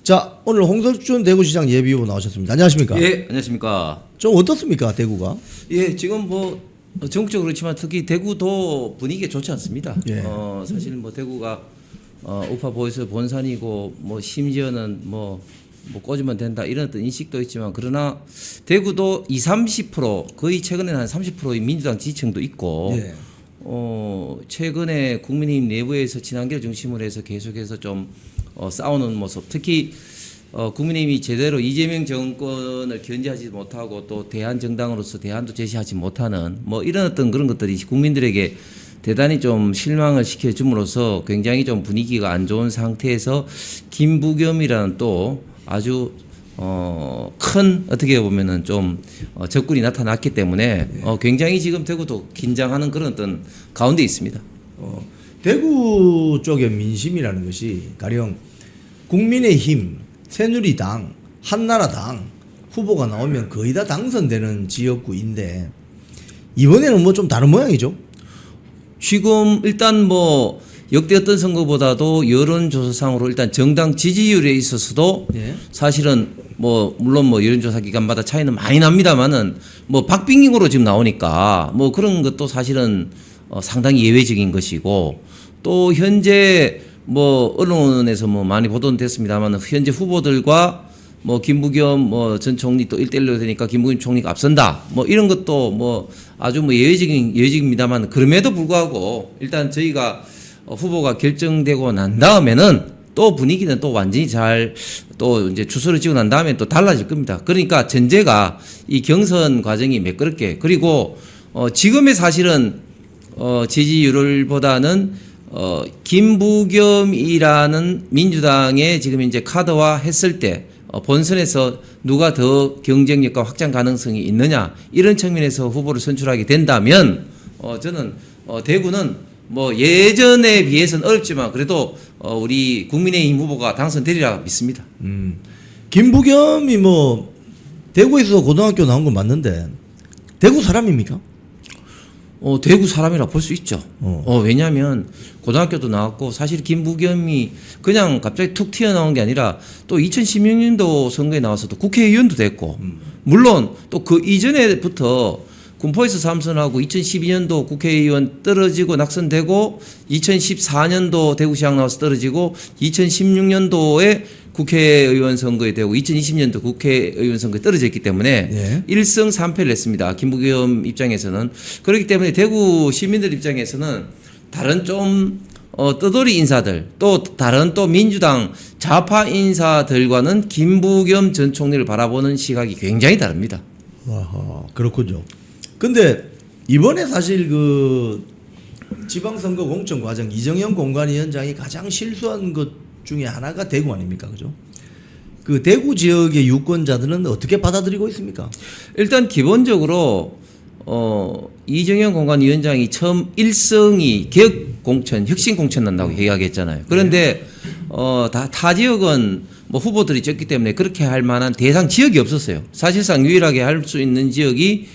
자, 오늘 홍석준 대구시장 예비후보 나오셨습니다. 안녕하십니까? 예, 안녕하십니까. 좀 어떻습니까, 대구가? 예, 지금 뭐 전국적으로 그렇지만 특히 대구도 분위기가 좋지 않습니다. 예. 사실 뭐 대구가 우파 보이스 본산이고 뭐 심지어는 뭐 꽂으면 된다 이런 어떤 인식도 있지만 그러나 대구도 20-30% 거의 최근에는 한 30%의 민주당 지지층도 있고 예. 최근에 국민의힘 내부에서 친한계를 중심으로 해서 계속해서 좀 싸우는 모습 특히 국민의힘이 제대로 이재명 정권을 견제하지 못하고 또 대안 정당으로서 대안도 제시하지 못하는 뭐 이런 어떤 그런 것들이 국민들에게 대단히 좀 실망을 시켜줌으로써 굉장히 좀 분위기가 안 좋은 상태에서 김부겸이라는 또 아주 큰 어떻게 보면은 좀 적군이 나타났기 때문에 굉장히 지금 대구도 긴장하는 그런 어떤 가운데 있습니다. 대구 쪽의 민심이라는 것이 가령 국민의힘, 새누리당, 한나라당 후보가 나오면 거의 다 당선되는 지역구인데 이번에는 뭐 좀 다른 모양이죠? 지금 일단 뭐 역대 어떤 선거보다도 여론조사상으로 일단 정당 지지율에 있어서도 예. 사실은 뭐 물론 뭐 여론조사 기관마다 차이는 많이 납니다만은 뭐 박빙으로 지금 나오니까 뭐 그런 것도 사실은 상당히 예외적인 것이고 또 현재 뭐 언론에서 뭐 많이 보도는 됐습니다만 현재 후보들과 뭐 김부겸 뭐 전 총리 또 1대1로 되니까 김부겸 총리가 앞선다 뭐 이런 것도 뭐 아주 뭐 예외적입니다만 그럼에도 불구하고 일단 저희가 후보가 결정되고 난 다음에는 또 분위기는 또 완전히 잘 또 이제 추스러 지고 난 다음에 또 달라질 겁니다. 그러니까 전제가 이 경선 과정이 매끄럽게 그리고 지금의 사실은 지지율보다는 김부겸이라는 민주당의 지금 이제 카드화 했을 때 본선에서 누가 더 경쟁력과 확장 가능성이 있느냐 이런 측면에서 후보를 선출하게 된다면 저는 대구는 뭐 예전에 비해서는 어렵지만 그래도 우리 국민의힘 후보가 당선되리라 믿습니다. 김부겸이 뭐 대구에서 고등학교 나온 건 맞는데 대구 사람입니까? 대구 사람이라 볼 수 있죠. 어. 왜냐하면 고등학교도 나왔고 사실 김부겸이 그냥 갑자기 툭 튀어나온 게 아니라 또 2016년도 선거에 나와서도 국회의원도 됐고 물론 또 그 이전에부터 군포에서 삼선하고 2012년도 국회의원 떨어지고 낙선되고 2014년도 대구시장 나와서 떨어지고 2016년도에 국회의원 선거에 되고 2020년도 국회의원 선거에 떨어졌기 때문에 예. 1승 3패를 했습니다. 김부겸 입장에서는. 그렇기 때문에 대구 시민들 입장에서는 다른 좀 떠돌이 인사들 또 다른 또 민주당 좌파 인사들과는 김부겸 전 총리를 바라보는 시각이 굉장히 다릅니다. 아하, 그렇군요. 근데 이번에 사실 그 지방선거 공천 과정 이정현 공관위원장이 가장 실수한 것 중에 하나가 대구 아닙니까, 그죠? 그 대구 지역의 유권자들은 어떻게 받아들이고 있습니까? 일단 기본적으로 이정현 공관위원장이 처음 1승이 개혁 공천, 혁신 공천 난다고 이야기했잖아요. 그런데 타 지역은 뭐 후보들이 적기 때문에 그렇게 할 만한 대상 지역이 없었어요. 사실상 유일하게 할 수 있는 지역이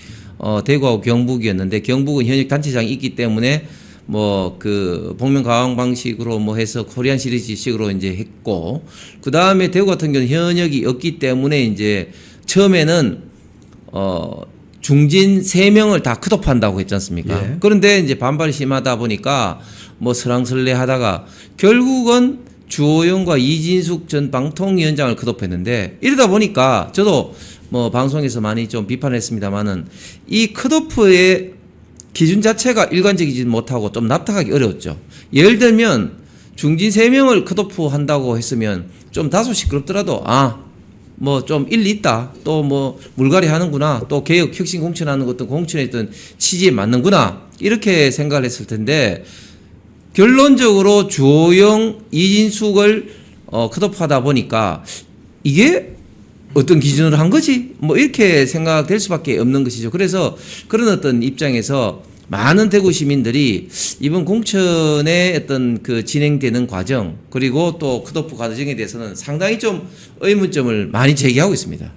대구하고 경북이었는데 경북은 현역 단체장이 있기 때문에 뭐 그 복면가왕 방식으로 뭐 해서 코리안 시리즈식으로 이제 했고 그 다음에 대구 같은 경우는 현역이 없기 때문에 이제 처음에는 중진 3명을 다 컷오프한다고 했지 않습니까? 예. 그런데 이제 반발이 심하다 보니까 뭐 설랑설레 하다가 결국은 주호영과 이진숙 전 방통위원장을 컷오프했는데 이러다 보니까 저도 뭐 방송에서 많이 좀 비판했습니다만은 이 컷오프의 기준 자체가 일관적이지 못하고 좀 납득하기 어려웠죠. 예를 들면 중진 3명을 컷오프 한다고 했으면 좀 다소 시끄럽더라도 뭐 좀 일리 있다. 또 뭐 물갈이 하는구나. 또 개혁 혁신 공천하는 것도 공천의 어떤 취지에 맞는구나. 이렇게 생각을 했을 텐데 결론적으로 주호영, 이진숙을 컷오프하다 보니까 이게 어떤 기준으로 한 거지? 뭐 이렇게 생각될 수밖에 없는 것이죠. 그래서 그런 어떤 입장에서 많은 대구 시민들이 이번 공천의 어떤 그 진행되는 과정 그리고 또 컷오프 과정에 대해서는 상당히 좀 의문점을 많이 제기하고 있습니다.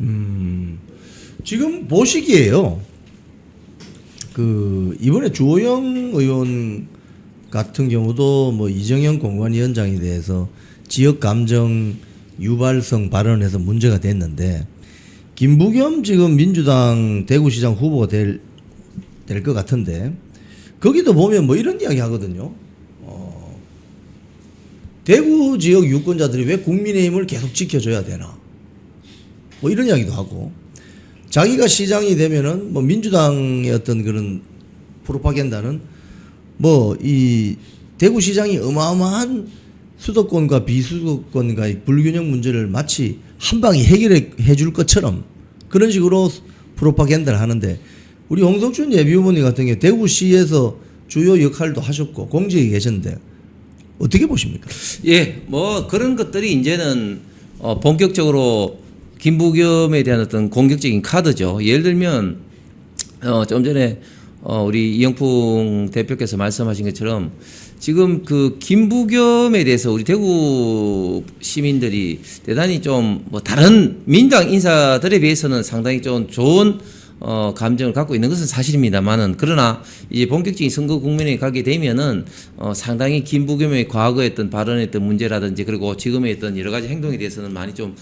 지금 보시기에요. 그 이번에 주호영 의원 같은 경우도 뭐 이정현 공관위원장에 대해서 지역 감정 유발성 발언해서 문제가 됐는데 김부겸 지금 민주당 대구시장 후보가 될 것 같은데 거기도 보면 뭐 이런 이야기 하거든요. 대구 지역 유권자들이 왜 국민의힘을 계속 지켜줘야 되나? 뭐 이런 이야기도 하고 자기가 시장이 되면은 뭐 민주당의 어떤 그런 프로파간다는 뭐 이 대구시장이 어마어마한 수도권과 비수도권과의 불균형 문제를 마치 한 방에 해결해 줄 것처럼 그런 식으로 프로파간다를 하는데 우리 홍석준 예비후보님 같은 경우 대구시에서 주요 역할도 하셨고 공직에 계셨는데 어떻게 보십니까? 예, 뭐 그런 것들이 이제는 본격적으로 김부겸에 대한 어떤 공격적인 카드죠. 예를 들면 좀 전에 우리 이영풍 대표께서 말씀하신 것처럼 지금 그 김부겸에 대해서 우리 대구 시민들이 대단히 좀 뭐 다른 민당 인사들에 비해서는 상당히 좀 좋은 감정을 갖고 있는 것은 사실입니다만은 그러나 이제 본격적인 선거 국면에 가게 되면은 상당히 김부겸의 과거에 어떤 발언했던 문제라든지 그리고 지금의 어떤 여러 가지 행동에 대해서는 많이 좀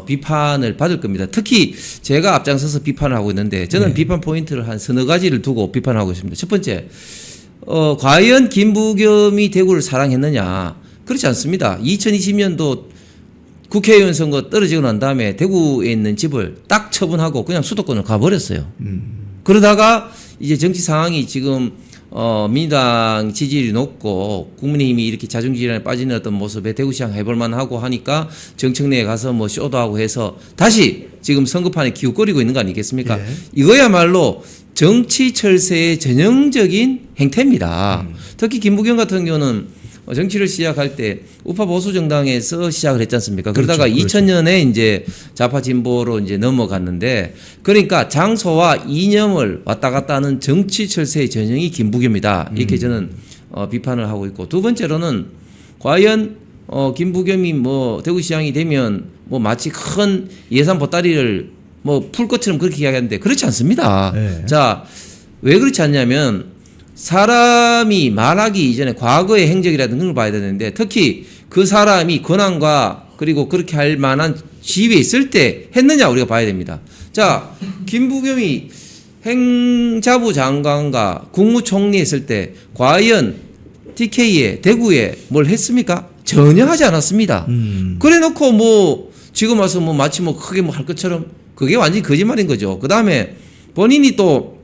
비판을 받을 겁니다. 특히 제가 앞장서서 비판을 하고 있는데 저는 비판 포인트를 한 서너 가지를 두고 비판하고 있습니다. 첫 번째, 과연 김부겸이 대구를 사랑했느냐? 그렇지 않습니다. 2020년도 국회의원 선거 떨어지고 난 다음에 대구에 있는 집을 딱 처분하고 그냥 수도권을 가버렸어요. 그러다가 이제 정치 상황이 지금 민주당 지지율이 높고 국민의힘이 이렇게 자중질환에 빠지는 어떤 모습에 대구시장 해볼만 하고 하니까 정청래에 가서 뭐 쇼도 하고 해서 다시 지금 선거판에 기웃거리고 있는 거 아니겠습니까? 예. 이거야말로 정치 철새의 전형적인 행태입니다. 특히 김부겸 같은 경우는 정치를 시작할 때 우파 보수 정당에서 시작을 했지 않습니까? 그러다가 그렇죠. 2000년에 이제 좌파 진보로 이제 넘어갔는데 그러니까 장소와 이념을 왔다 갔다 하는 정치 철새의 전형이 김부겸이다. 이렇게 저는 비판을 하고 있고 두 번째로는 과연 김부겸이 뭐 대구시장이 되면 뭐 마치 큰 예산 보따리를 뭐 풀 것처럼 그렇게 이야기하는데 그렇지 않습니다. 네. 자, 왜 그렇지 않냐면 사람이 말하기 이전에 과거의 행적이라든가 그런 걸 봐야 되는데 특히 그 사람이 권한과 그리고 그렇게 할 만한 지위에 있을 때 했느냐 우리가 봐야 됩니다. 자, 김부겸이 행자부 장관과 국무총리 했을 때 과연 TK에 대구에 뭘 했습니까? 전혀 하지 않았습니다. 그래 놓고 뭐 지금 와서 뭐 마치 뭐 크게 뭐 할 것처럼 그게 완전히 거짓말인 거죠. 그 다음에 본인이 또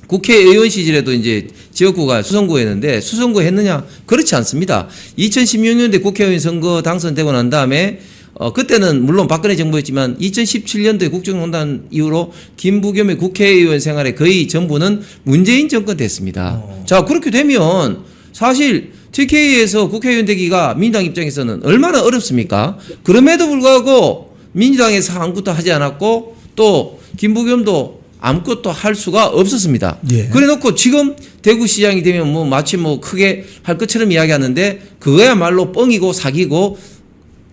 국회의원 시절에도 이제 지역구가 수성구였는데 수성구 했느냐? 그렇지 않습니다. 2016년도에 국회의원 선거 당선되고 난 다음에 그때는 물론 박근혜 정부였지만 2017년도에 국정농단 이후로 김부겸의 국회의원 생활의 거의 전부는 문재인 정권 됐습니다. 자, 그렇게 되면 사실 TK에서 국회의원 되기가 민주당 입장에서는 얼마나 어렵습니까? 그럼에도 불구하고 민주당에서 아무것도 하지 않았고 또 김부겸도 아무것도 할 수가 없었습니다. 예. 그래 놓고 지금 대구시장이 되면 뭐 마치 뭐 크게 할 것처럼 이야기하는데 그거야말로 뻥이고 사기고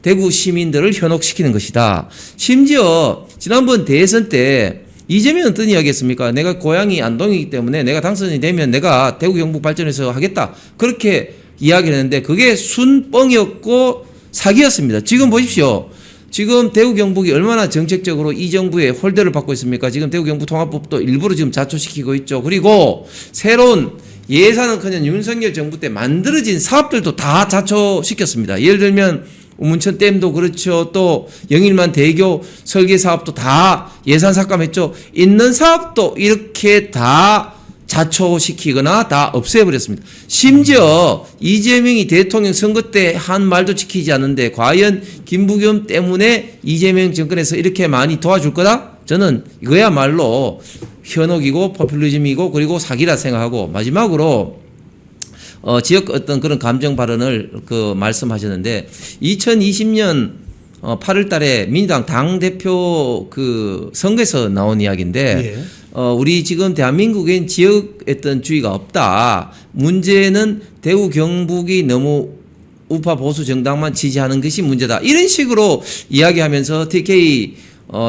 대구 시민들을 현혹시키는 것이다. 심지어 지난번 대선 때 이재명은 어떤 이야기 했습니까? 내가 고향이 안동이기 때문에 내가 당선이 되면 내가 대구 경북 발전해서 하겠다. 그렇게 이야기를 했는데 그게 순뻥이었고 사기였습니다. 지금 보십시오. 지금 대구 경북이 얼마나 정책적으로 이 정부의 홀대를 받고 있습니까? 지금 대구 경북 통합법도 일부러 지금 자초시키고 있죠. 그리고 새로운 예산은커녕 윤석열 정부 때 만들어진 사업들도 다 자초시켰습니다. 예를 들면 우문천 댐도 그렇죠. 또 영일만 대교 설계 사업도 다 예산 삭감했죠. 있는 사업도 이렇게 다 자초시키거나 다 없애버렸습니다. 심지어 이재명이 대통령 선거 때 한 말도 지키지 않는데 과연 김부겸 때문에 이재명 정권에서 이렇게 많이 도와줄 거다? 저는 이거야말로 현혹이고 포퓰리즘이고 그리고 사기라 생각하고 마지막으로 지역 어떤 그런 감정 발언을 말씀하셨는데 2020년 8월 달에 민주당 당대표 선거에서 나온 이야기인데 예. 우리 지금 대한민국엔 지역 어떤 주의가 없다. 문제는 대구 경북이 너무 우파 보수 정당만 지지하는 것이 문제다. 이런 식으로 이야기하면서 TK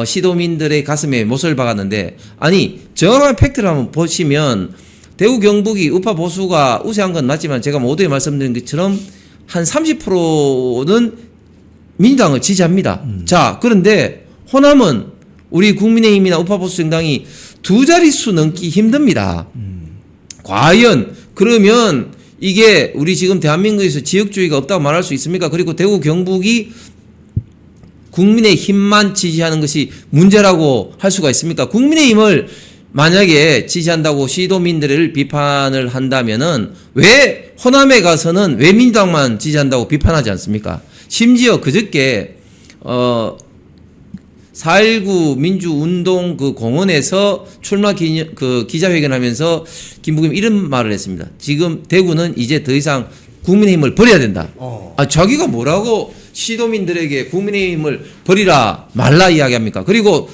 시도민들의 가슴에 못을 박았는데 아니 정확한 팩트를 한번 보시면 대구 경북이 우파 보수가 우세한 건 맞지만 제가 모두에 말씀드린 것처럼 한 30%는 민주당을 지지합니다. 자, 그런데 호남은 우리 국민의힘이나 우파보수 정당이 두 자릿수 넘기 힘듭니다. 과연 그러면 이게 우리 지금 대한민국에서 지역주의가 없다고 말할 수 있습니까? 그리고 대구 경북이 국민의힘만 지지하는 것이 문제라고 할 수가 있습니까? 국민의힘을 만약에 지지한다고 시도민들을 비판을 한다면은 왜 호남에 가서는 왜 민주당만 지지한다고 비판하지 않습니까? 심지어 그저께 4.19 민주운동 그 공원에서 출마 기자회견하면서 김부겸 이런 말을 했습니다. 지금 대구는 이제 더 이상 국민의힘을 버려야 된다. 자기가 뭐라고 시도민들에게 국민의힘을 버리라 말라 이야기합니까? 그리고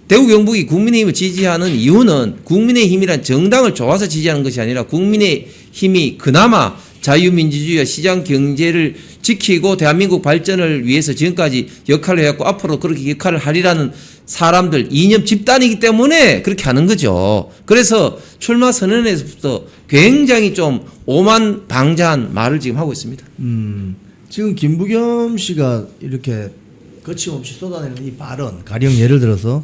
대구 경북이 국민의힘을 지지하는 이유는 국민의힘이란 정당을 좋아서 지지하는 것이 아니라 국민의힘이 그나마 자유민주주의와 시장 경제를 지키고 대한민국 발전을 위해서 지금까지 역할을 해왔고 앞으로 그렇게 역할을 하리라는 사람들 이념 집단이기 때문에 그렇게 하는 거죠. 그래서 출마 선언에서부터 굉장히 좀 오만방자한 말을 지금 하고 있습니다. 지금 김부겸 씨가 이렇게 거침없이 쏟아내는 이 발언, 가령 예를 들어서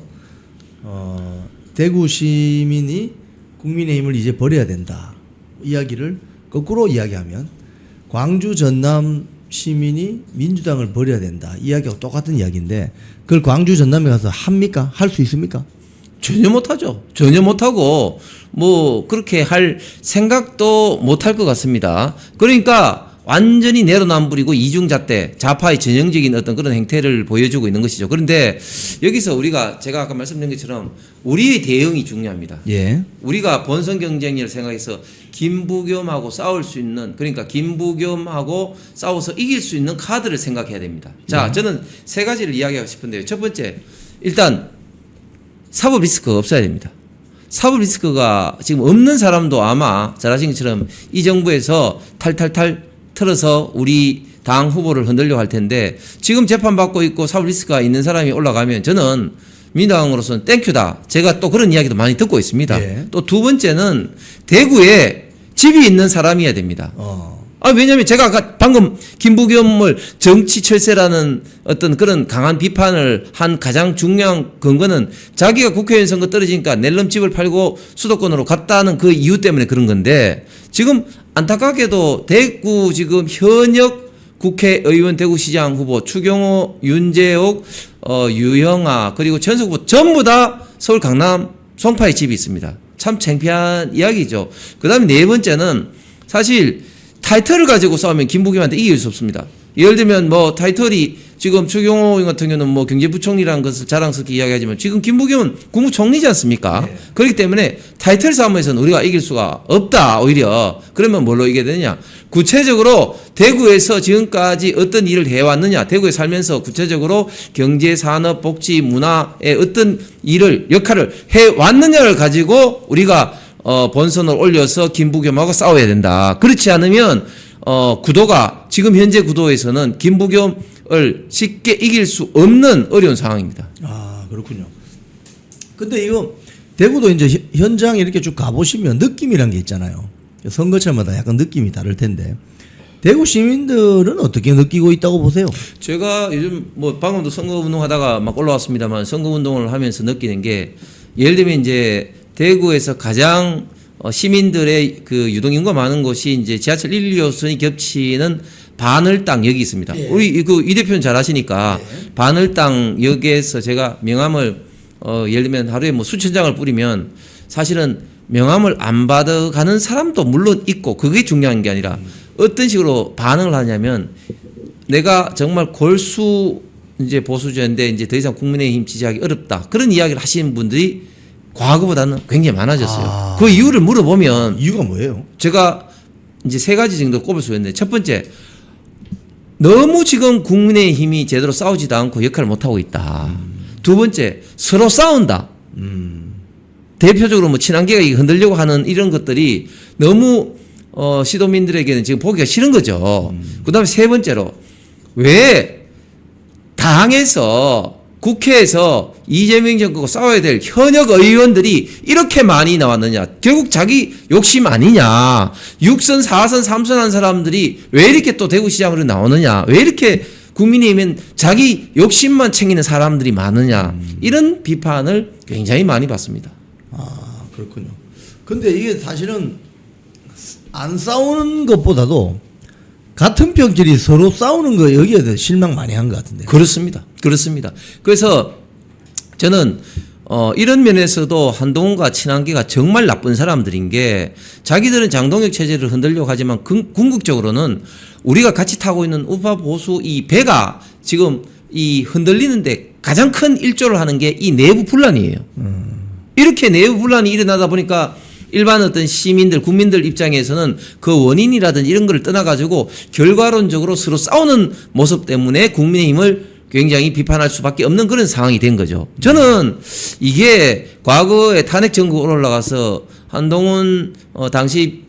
대구 시민이 국민의힘을 이제 버려야 된다 이야기를 거꾸로 이야기하면 광주 전남 시민이 민주당을 버려야 된다 이야기하고 똑같은 이야기인데 그걸 광주 전남에 가서 합니까? 할 수 있습니까? 전혀 못하죠. 전혀 못하고 뭐 그렇게 할 생각도 못할 것 같습니다. 그러니까 완전히 내로남불이고 이중잣대 좌파의 전형적인 어떤 그런 행태를 보여주고 있는 것이죠. 그런데 여기서 우리가 제가 아까 말씀드린 것처럼 우리의 대응이 중요합니다. 예. 우리가 본선 경쟁을 생각해서 김부겸하고 싸울 수 있는 그러니까 김부겸하고 싸워서 이길 수 있는 카드를 생각해야 됩니다. 자, 저는 세 가지를 이야기하고 싶은데요. 첫 번째, 일단 사법 리스크가 없어야 됩니다. 사법 리스크가 지금 없는 사람도 아마 잘 아신 것처럼 이 정부에서 탈탈탈 틀어서 우리 당 후보를 흔들려고 할 텐데 지금 재판받고 있고 사법 리스크가 있는 사람이 올라가면 저는 민주당으로서는 땡큐다. 제가 또 그런 이야기도 많이 듣고 있습니다. 예. 또 두 번째는 대구에 집이 있는 사람이어야 됩니다. 왜냐하면 제가 아까 방금 김부겸을 정치 철새라는 어떤 그런 강한 비판을 한 가장 중요한 근거는 자기가 국회의원 선거 떨어지니까 낼름 집을 팔고 수도권으로 갔다는 그 이유 때문에 그런 건데 지금 안타깝게도 대구 지금 현역 국회의원 대구시장 후보 추경호, 윤재옥, 유영아 그리고 전석 후보 전부 다 서울 강남 송파에 집이 있습니다. 참 창피한 이야기죠. 그 다음에 네 번째는 사실 타이틀을 가지고 싸우면 김부겸한테 이길 수 없습니다. 예를 들면 뭐 타이틀이 지금 추경호 의원 같은 경우는 뭐 경제부총리라는 것을 자랑스럽게 이야기하지만 지금 김부겸은 국무총리지 않습니까? 네. 그렇기 때문에 타이틀 싸움에서는 우리가 이길 수가 없다 오히려. 그러면 뭘로 이겨야 되느냐? 구체적으로 대구에서 지금까지 어떤 일을 해왔느냐? 대구에 살면서 구체적으로 경제, 산업, 복지, 문화의 어떤 일을 역할을 해왔느냐를 가지고 우리가 본선을 올려서 김부겸하고 싸워야 된다. 그렇지 않으면 구도가 지금 현재 구도에서는 김부겸을 쉽게 이길 수 없는 어려운 상황입니다. 아, 그렇군요. 근데 이거 대구도 이제 현장에 이렇게 쭉 가보시면 느낌이란 게 있잖아요. 선거철마다 약간 느낌이 다를 텐데 대구 시민들은 어떻게 느끼고 있다고 보세요? 제가 요즘 뭐 방금도 선거운동 하다가 막 올라왔습니다만 선거운동을 하면서 느끼는 게 예를 들면 이제 대구에서 가장 시민들의 그 유동인구가 많은 곳이 이제 지하철 1, 2호선이 겹치는 바늘땅역이 있습니다. 예. 우리 이 대표는 잘 아시니까 바늘땅역에서 제가 명함을 예를 들면 하루에 뭐 수천 장을 뿌리면 사실은 명함을 안 받아가는 사람도 물론 있고 그게 중요한 게 아니라 어떤 식으로 반응을 하냐면 내가 정말 골수 이제 보수주의인데 이제 더 이상 국민의힘 지지하기 어렵다 그런 이야기를 하시는 분들이 과거보다는 굉장히 많아졌어요. 그 이유를 물어보면 이유가 뭐예요? 제가 이제 세 가지 정도 꼽을 수 있는데 첫 번째 너무 지금 국민의힘이 제대로 싸우지도 않고 역할을 못하고 있다. 두 번째 서로 싸운다. 대표적으로 뭐 친한계가 흔들려고 하는 이런 것들이 너무 시도민들에게는 지금 보기가 싫은 거죠. 그다음에 세 번째로 왜 당에서 국회에서 이재명 정권과 싸워야 될 현역 의원들이 이렇게 많이 나왔느냐. 결국 자기 욕심 아니냐. 6선, 4선, 3선 한 사람들이 왜 이렇게 또 대구시장으로 나오느냐. 왜 이렇게 국민의힘은 자기 욕심만 챙기는 사람들이 많으냐 이런 비판을 굉장히 많이 받습니다. 아, 그렇군요. 근데 이게 사실은 안 싸우는 것보다도 같은 편끼리 서로 싸우는 거 여기에 대해 실망 많이 한 것 같은데. 그렇습니다. 그렇습니다. 그래서 저는 이런 면에서도 한동훈과 친한계가 정말 나쁜 사람들인 게 자기들은 장동혁 체제를 흔들려고 하지만 궁극적으로는 우리가 같이 타고 있는 우파 보수 이 배가 지금 이 흔들리는데 가장 큰 일조를 하는 게 이 내부 분란이에요. 이렇게 내부 분란이 일어나다 보니까 일반 어떤 시민들, 국민들 입장에서는 그 원인이라든지 이런 걸 떠나가지고 결과론적으로 서로 싸우는 모습 때문에 국민의힘을 굉장히 비판할 수밖에 없는 그런 상황이 된 거죠. 저는 이게 과거에 탄핵 정국으로 올라가서 한동훈 당시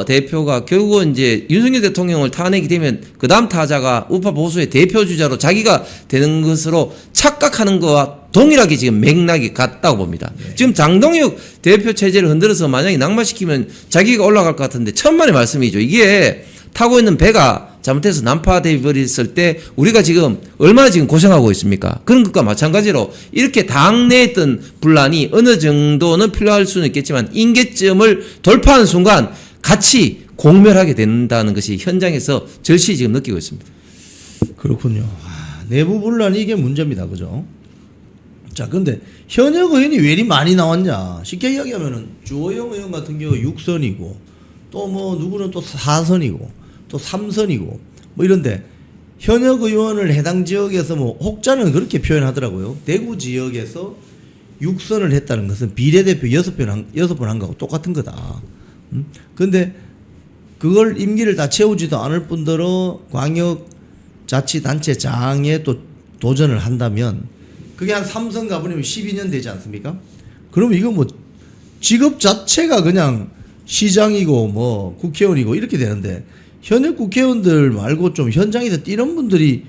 대표가 결국은 이제 윤석열 대통령을 탄핵이 되면 그 다음 타자가 우파 보수의 대표 주자로 자기가 되는 것으로 착각하는 거와 동일하게 지금 맥락이 같다고 봅니다. 네. 지금 장동혁 대표 체제를 흔들어서 만약에 낙마시키면 자기가 올라갈 것 같은데 천만의 말씀이죠. 이게 타고 있는 배가 잘못해서 난파돼 버렸을 때 우리가 지금 얼마나 지금 고생하고 있습니까? 그런 것과 마찬가지로 이렇게 당내에 있던 분란이 어느 정도는 필요할 수는 있겠지만 임계점을 돌파하는 순간 같이 공멸하게 된다는 것이 현장에서 절실히 지금 느끼고 있습니다. 그렇군요. 내부 분란이 이게 문제입니다. 그죠? 자, 근데 현역 의원이 왜 이리 많이 나왔냐? 쉽게 이야기하면은 주호영 의원 같은 경우 6선이고 또 뭐 누구는 또 4선이고 또 3선이고 뭐 이런데 현역 의원을 해당 지역에서 뭐 혹자는 그렇게 표현하더라고요. 대구 지역에서 6선을 했다는 것은 비례대표 6번 한 거하고 똑같은 거다. 근데 그걸 임기를 다 채우지도 않을 뿐더러 광역자치단체장에 또 도전을 한다면 그게 한 3선 가버리면 12년 되지 않습니까? 그러면 이거 뭐 직업 자체가 그냥 시장이고 뭐 국회의원이고 이렇게 되는데 현역 국회의원들 말고 좀 현장에서 뛰는 분들이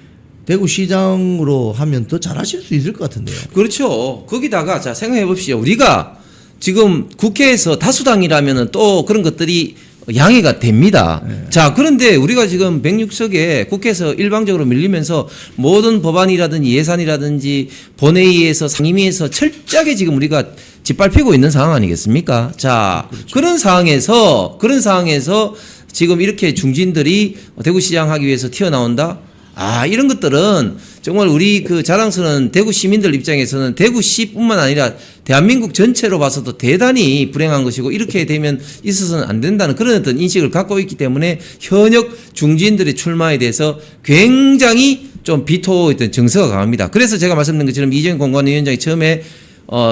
대구시장으로 하면 더 잘하실 수 있을 것 같은데요. 그렇죠. 거기다가 자 생각해 봅시다. 우리가 지금 국회에서 다수당이라면은 또 그런 것들이 양해가 됩니다. 네. 자, 그런데 우리가 지금 106석에 국회에서 일방적으로 밀리면서 모든 법안이라든지 예산이라든지 본회의에서 상임위에서 철저하게 지금 우리가 짓밟히고 있는 상황 아니겠습니까? 자, 그렇죠. 그런 상황에서 지금 이렇게 중진들이 대구시장 하기 위해서 튀어나온다? 아, 이런 것들은 정말 우리 그 자랑스러운 대구 시민들 입장에서는 대구시뿐만 아니라 대한민국 전체로 봐서도 대단히 불행한 것이고 이렇게 되면 있어서는 안 된다는 그런 어떤 인식을 갖고 있기 때문에 현역 중진들의 출마에 대해서 굉장히 좀 비토했던 정서가 강합니다. 그래서 제가 말씀드린 것처럼 이재용 공관위원장이 처음에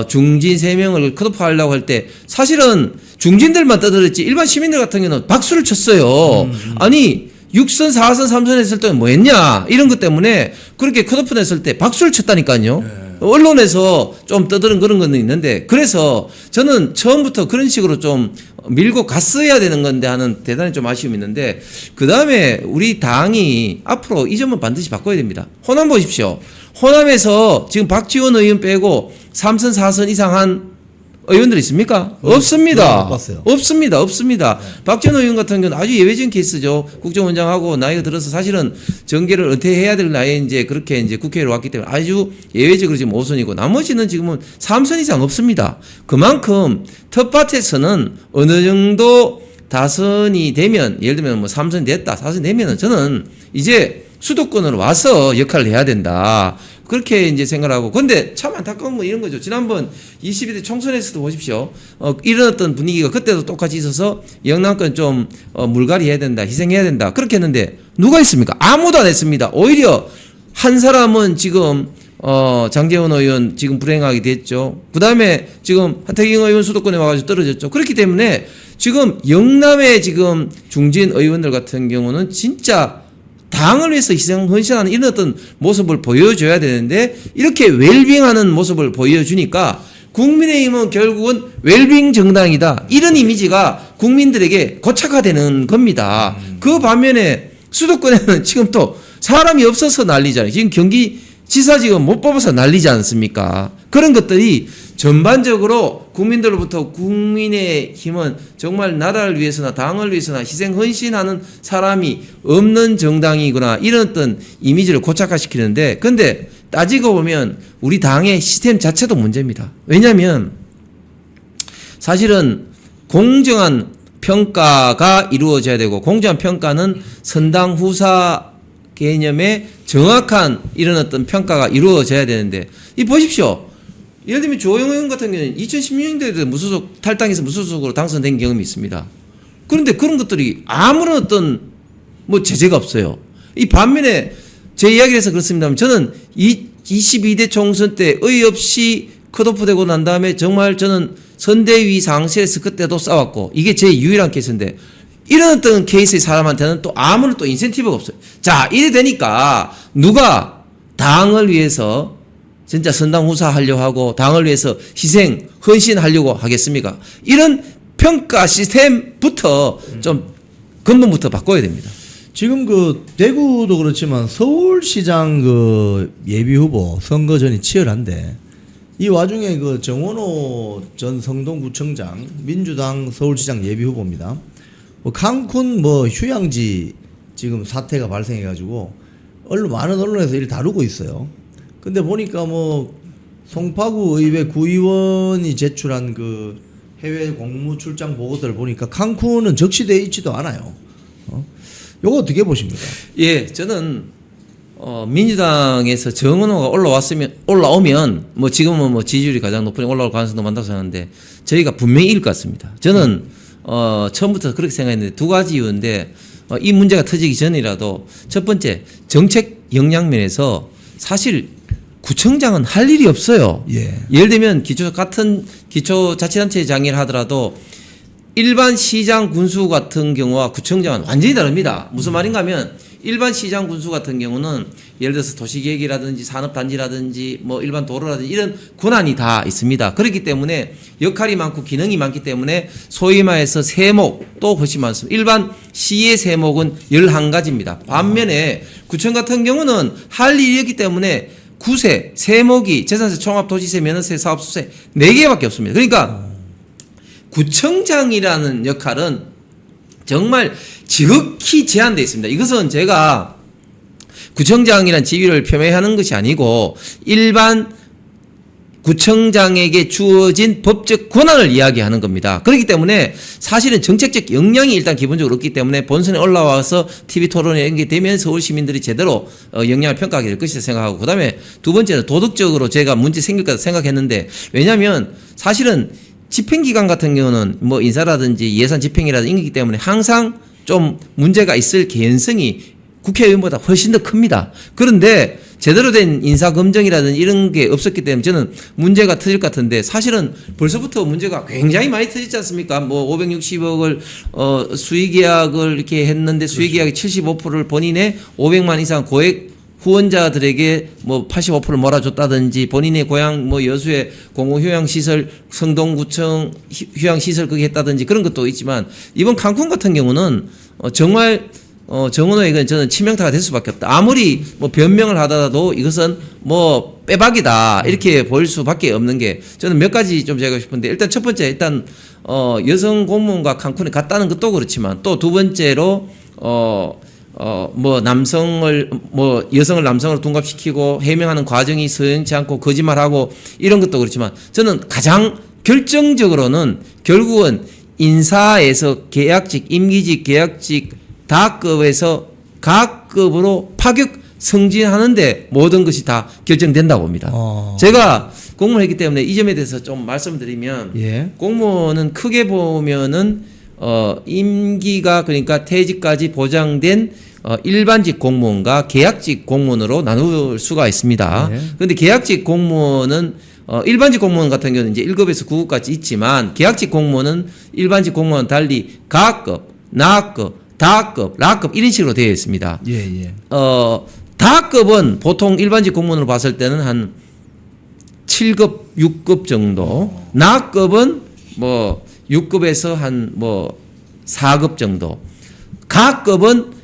중진 3명을 컷오프하려고 할 때 사실은 중진들만 떠들었지 일반 시민들 같은 경우는 박수를 쳤어요. 아니 6선, 4선, 3선 했을 때는 뭐 했냐 이런 것 때문에 그렇게 컷오프 냈을 때 박수를 쳤다니까요. 네. 언론에서 좀 떠드는 그런 건 있는데 그래서 저는 처음부터 그런 식으로 좀 밀고 갔어야 되는 건데 하는 대단히 좀 아쉬움이 있는데 그 다음에 우리 당이 앞으로 이 점은 반드시 바꿔야 됩니다. 호남 보십시오. 호남에서 지금 박지원 의원 빼고 3선, 4선 이상 한 의원들 있습니까? 없습니다. 없습니다. 네. 박지원 의원 같은 경우는 아주 예외적인 케이스죠. 국정원장하고 나이가 들어서 사실은 정계를 은퇴해야 될 나이에 이제 그렇게 이제 국회로 왔기 때문에 아주 예외적으로 지금 5선이고 나머지는 지금은 3선 이상 없습니다. 그만큼 텃밭에서는 어느 정도 다선이 되면 예를 들면 뭐 3선 됐다, 4선 되면은 저는 이제 수도권으로 와서 역할을 해야 된다. 그렇게 이제 생각을 하고. 근데 참 안타까운 건 이런 거죠. 지난번 22대 총선에서도 보십시오. 일어났던 분위기가 그때도 똑같이 있어서 영남권 좀 물갈이 해야 된다. 희생해야 된다. 그렇게 했는데 누가 했습니까? 아무도 안 했습니다. 오히려 한 사람은 지금 장제원 의원 지금 불행하게 됐죠. 그 다음에 지금 하태경 의원 수도권에 와가지고 떨어졌죠. 그렇기 때문에 지금 영남의 지금 중진 의원들 같은 경우는 진짜 당을 위해서 헌신하는 이런 어떤 모습을 보여줘야 되는데 이렇게 웰빙하는 모습을 보여주니까 국민의힘은 결국은 웰빙 정당이다. 이런 이미지가 국민들에게 고착화되는 겁니다. 그 반면에 수도권에는 지금 또 사람이 없어서 난리잖아요. 지금 경기지사 지금 못 뽑아서 난리지 않습니까? 그런 것들이 전반적으로 국민들로부터 국민의 힘은 정말 나라를 위해서나 당을 위해서나 희생 헌신하는 사람이 없는 정당이구나 이런 어떤 이미지를 고착화시키는데 근데 따지고 보면 우리 당의 시스템 자체도 문제입니다. 왜냐하면 사실은 공정한 평가가 이루어져야 되고 공정한 평가는 선당 후사 개념의 정확한 이런 어떤 평가가 이루어져야 되는데 이 보십시오. 예를 들면 조영호 의원 같은 경우는 2016년도에도 무소속 탈당해서 무소속으로 당선된 경험이 있습니다. 그런데 그런 것들이 아무런 어떤 뭐 제재가 없어요. 이 반면에 제 이야기를 해서 그렇습니다만 저는 22대 총선 때 어이없이 컷오프되고 난 다음에 정말 저는 선대위 상실에서 그때도 싸웠고 이게 제 유일한 케이스인데 이런 어떤 케이스의 사람한테는 또 아무런 또 인센티브가 없어요. 자, 이래 되니까 누가 당을 위해서 진짜 선당후사 하려고 하고 당을 위해서 희생, 헌신하려고 하겠습니까? 이런 평가 시스템부터 좀 근본부터 바꿔야 됩니다. 지금 그 대구도 그렇지만 서울시장 그 예비 후보 선거전이 치열한데 이 와중에 그 정원호 전 성동구청장 민주당 서울시장 예비 후보입니다. 뭐 칸쿤 뭐 휴양지 지금 사태가 발생해가지고 많은 언론에서 이를 다루고 있어요. 근데 보니까 뭐 송파구 의회 구의원이 제출한 그 해외 공무 출장 보고서를 보니까 칸쿤은 적시되어 있지도 않아요. 요거 어떻게 보십니까? 예, 저는 민주당에서 정은호가 올라오면 뭐 지금은 뭐 지지율이 가장 높으니 올라올 가능성도 많다고 생각하는데 저희가 분명히 이길 것 같습니다. 저는 처음부터 그렇게 생각했는데 두 가지 이유인데 이 문제가 터지기 전이라도 첫 번째 정책 역량면에서 사실 구청장은 할 일이 없어요. 예. 예를 들면 같은 기초자치단체장을 하더라도 일반 시장 군수 같은 경우와 구청장은 완전히 다릅니다. 무슨 말인가 하면 일반 시장 군수 같은 경우는 예를 들어서 도시계획이라든지 산업단지라든지 뭐 일반 도로라든지 이런 권한이 다 있습니다. 그렇기 때문에 역할이 많고 기능이 많기 때문에 소위 말해서 세목도 훨씬 많습니다. 일반 시의 세목은 11가지입니다. 반면에 구청 같은 경우는 할 일이었기 때문에 구세, 세목이 재산세, 종합도시세, 면허세, 사업수세 4개밖에 없습니다. 그러니까 구청장이라는 역할은 정말 지극히 제한되어 있습니다. 이것은 제가 구청장이란 지위를 표명하는 것이 아니고 일반 구청장에게 주어진 법적 권한을 이야기하는 겁니다. 그렇기 때문에 사실은 정책적 역량이 일단 기본적으로 없기 때문에 본선에 올라와서 TV 토론에 연계되면 서울 시민들이 제대로 역량을 평가하게 될 것이라 생각하고 그다음에 두 번째는 도덕적으로 제가 문제 생길 거다 생각했는데 왜냐하면 사실은 집행기관 같은 경우는 뭐 인사라든지 예산 집행이라든지 이기 때문에 항상 좀 문제가 있을 개연성이 국회의원보다 훨씬 더 큽니다. 그런데 제대로 된 인사검증이라든지 이런 게 없었기 때문에 저는 문제가 터질 것 같은데 사실은 벌써부터 문제가 굉장히 많이 터지지 않습니까? 뭐 560억을 수의계약을 이렇게 했는데 수의계약의 75%를 본인의 500만 이상 고액 후원자들에게 뭐 85%를 몰아줬다든지 본인의 고향 뭐 여수의 공공휴양시설 성동구청 휴양시설 그게 했다든지 그런 것도 있지만 이번 칸쿤 같은 경우는 정말 정은호에게 저는 치명타가 될 수밖에 없다. 아무리 뭐 변명을 하더라도 이것은 뭐 빼박이다 이렇게 보일 수밖에 없는 게 저는 몇 가지 좀 제가 싶은데 일단 첫 번째 일단 여성 공무원과 칸쿤에 갔다는 것도 그렇지만 또 두 번째로 뭐 여성을 남성으로 둔갑시키고 해명하는 과정이 서연치 않고 거짓말하고 이런 것도 그렇지만 저는 가장 결정적으로는 결국은 인사에서 계약직, 임기직, 계약직 다급에서 각급으로 파격 승진하는데 모든 것이 다 결정된다고 봅니다. 제가 공무원을 했기 때문에 이 점에 대해서 좀 말씀드리면 예. 공무원은 크게 보면은 임기가 그러니까 퇴직까지 보장된 일반직 공무원과 계약직 공무원으로 나눌 수가 있습니다. 그런데 네. 계약직 공무원은 일반직 공무원 같은 경우는 이제 1급에서 9급까지 있지만 계약직 공무원은 일반직 공무원 달리 가급, 나급, 다급, 라급 이런 식으로 되어 있습니다. 예. 다급은 보통 일반직 공무원으로 봤을 때는 한 7급, 6급 정도. 나급은 뭐 6급에서 한 뭐 4급 정도. 가급은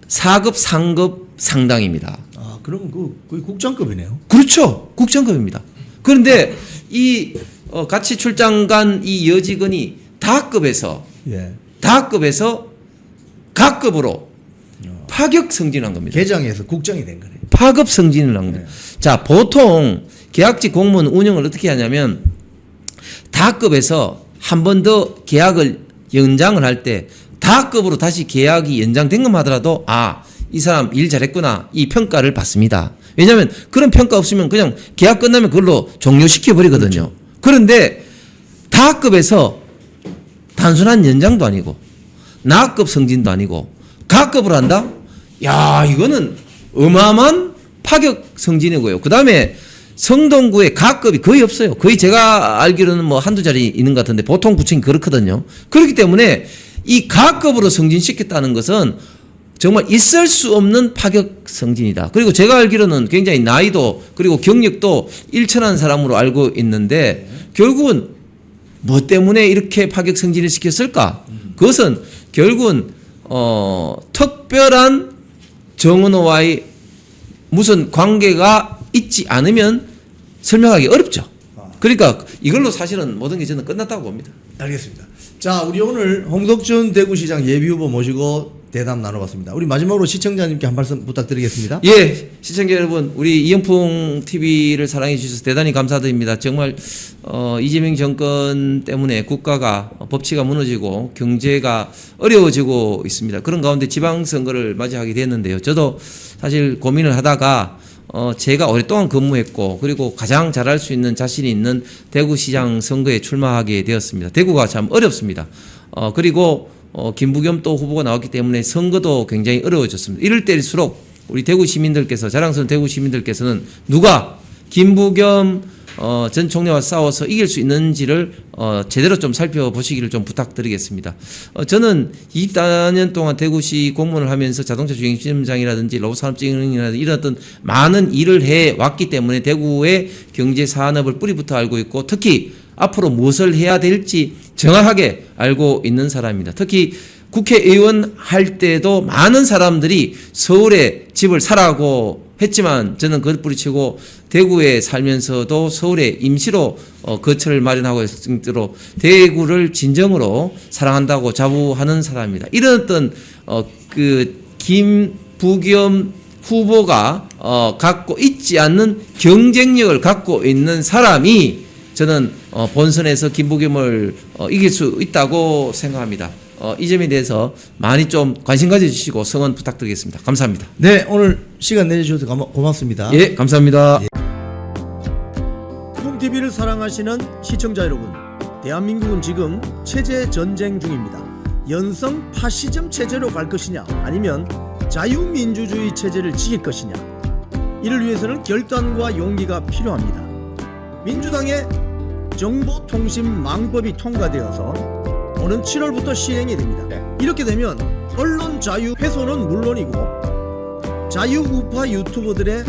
4급, 상급 상당입니다. 아, 그러면 거의 국장급이네요. 그렇죠. 국장급입니다. 그런데 이 같이 출장 간 이 여직원이 다급에서 예. 각급으로 파격 승진한 겁니다. 개장에서 국장이 된 거네. 파급 승진을 한 겁니다. 자, 보통 계약직 공무원 운영을 어떻게 하냐면 다급에서 한 번 더 계약을 연장을 할 때 다급으로 다시 계약이 연장된 것만 하더라도 이 사람 일 잘했구나 이 평가를 받습니다. 왜냐하면 그런 평가 없으면 그냥 계약 끝나면 그걸로 종료시켜 버리거든요. 그런데 다급에서 단순한 연장도 아니고 나급 승진도 아니고 가급으로 한다? 야, 이거는 어마어마한 파격 승진이고요. 그 다음에 성동구에 가급이 거의 없어요. 거의 제가 알기로는 뭐 한두 자리 있는 것 같은데 보통 구청이 그렇거든요. 그렇기 때문에 이 가급으로 승진시켰다는 것은 정말 있을 수 없는 파격 승진이다. 그리고 제가 알기로는 굉장히 나이도 그리고 경력도 일천한 사람으로 알고 있는데 결국은 뭐 때문에 이렇게 파격 승진을 시켰을까? 그것은 결국은 특별한 정은호와의 무슨 관계가 있지 않으면 설명하기 어렵죠. 그러니까 이걸로 사실은 모든 게 저는 끝났다고 봅니다. 알겠습니다. 자, 우리 오늘 홍석천 대구시장 예비후보 모시고 대담 나눠봤습니다. 우리 마지막으로 시청자님께 한 말씀 부탁드리겠습니다. 예, 시청자 여러분, 우리 이영풍 TV를 사랑해 주셔서 대단히 감사드립니다. 정말 이재명 정권 때문에 국가가 법치가 무너지고 경제가 어려워지고 있습니다. 그런 가운데 지방선거를 맞이하게 됐는데요. 저도 사실 고민을 하다가 제가 오랫동안 근무했고 그리고 가장 잘할 수 있는 자신이 있는 대구시장 선거에 출마하게 되었습니다. 대구가 참 어렵습니다. 그리고 김부겸 또 후보가 나왔기 때문에 선거도 굉장히 어려워졌습니다. 이럴 때일수록 우리 대구 시민들께서 자랑스러운 대구 시민들께서는 누가 김부겸 전 총리와 싸워서 이길 수 있는지를 제대로 좀 살펴보시기를 좀 부탁드리겠습니다. 저는 24년 동안 대구시 공무원을 하면서 자동차 주행시험장이라든지 로봇산업진흥이라든지 이런 어떤 많은 일을 해왔기 때문에 대구의 경제 산업을 뿌리부터 알고 있고 특히 앞으로 무엇을 해야 될지 정확하게 알고 있는 사람입니다. 특히 국회의원 할 때도 많은 사람들이 서울에 집을 사라고 했지만 저는 그걸 뿌리치고 대구에 살면서도 서울에 임시로 거처를 마련하고 있을 정도로 대구를 진정으로 사랑한다고 자부하는 사람입니다. 이런 어떤 김부겸 후보가 갖고 있지 않는 경쟁력을 갖고 있는 사람이 저는 본선에서 김부겸을 이길 수 있다고 생각합니다. 이 점에 대해서 많이 좀 관심 가져주시고 성원 부탁드리겠습니다. 감사합니다. 네, 오늘 시간 내주셔서 고맙습니다. 예, 감사합니다. 콩TV를 사랑하시는 시청자 여러분, 대한민국은 지금 체제 전쟁 중입니다. 연성 파시즘 체제로 갈 것이냐 아니면 자유민주주의 체제를 지킬 것이냐, 이를 위해서는 결단과 용기가 필요합니다. 민주당의 정보통신망법이 통과되어서 오는 7월부터 시행이 됩니다. 이렇게 되면 언론 자유 훼손은 물론이고 자유우파 유튜버들의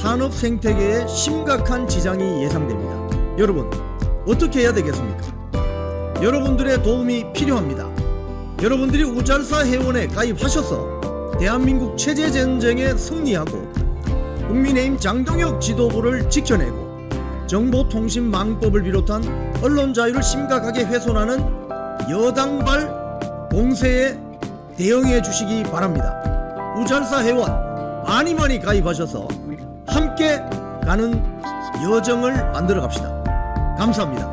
산업 생태계에 심각한 지장이 예상됩니다. 여러분, 어떻게 해야 되겠습니까? 여러분들의 도움이 필요합니다. 여러분들이 우잘사 회원에 가입하셔서 대한민국 체제 전쟁에 승리하고 국민의힘 장동혁 지도부를 지켜내고 정보통신망법을 비롯한 언론 자유를 심각하게 훼손하는 여당발 공세에 대응해 주시기 바랍니다. 우잘사 회원 많이 가입하셔서 함께 가는 여정을 만들어 갑시다. 감사합니다.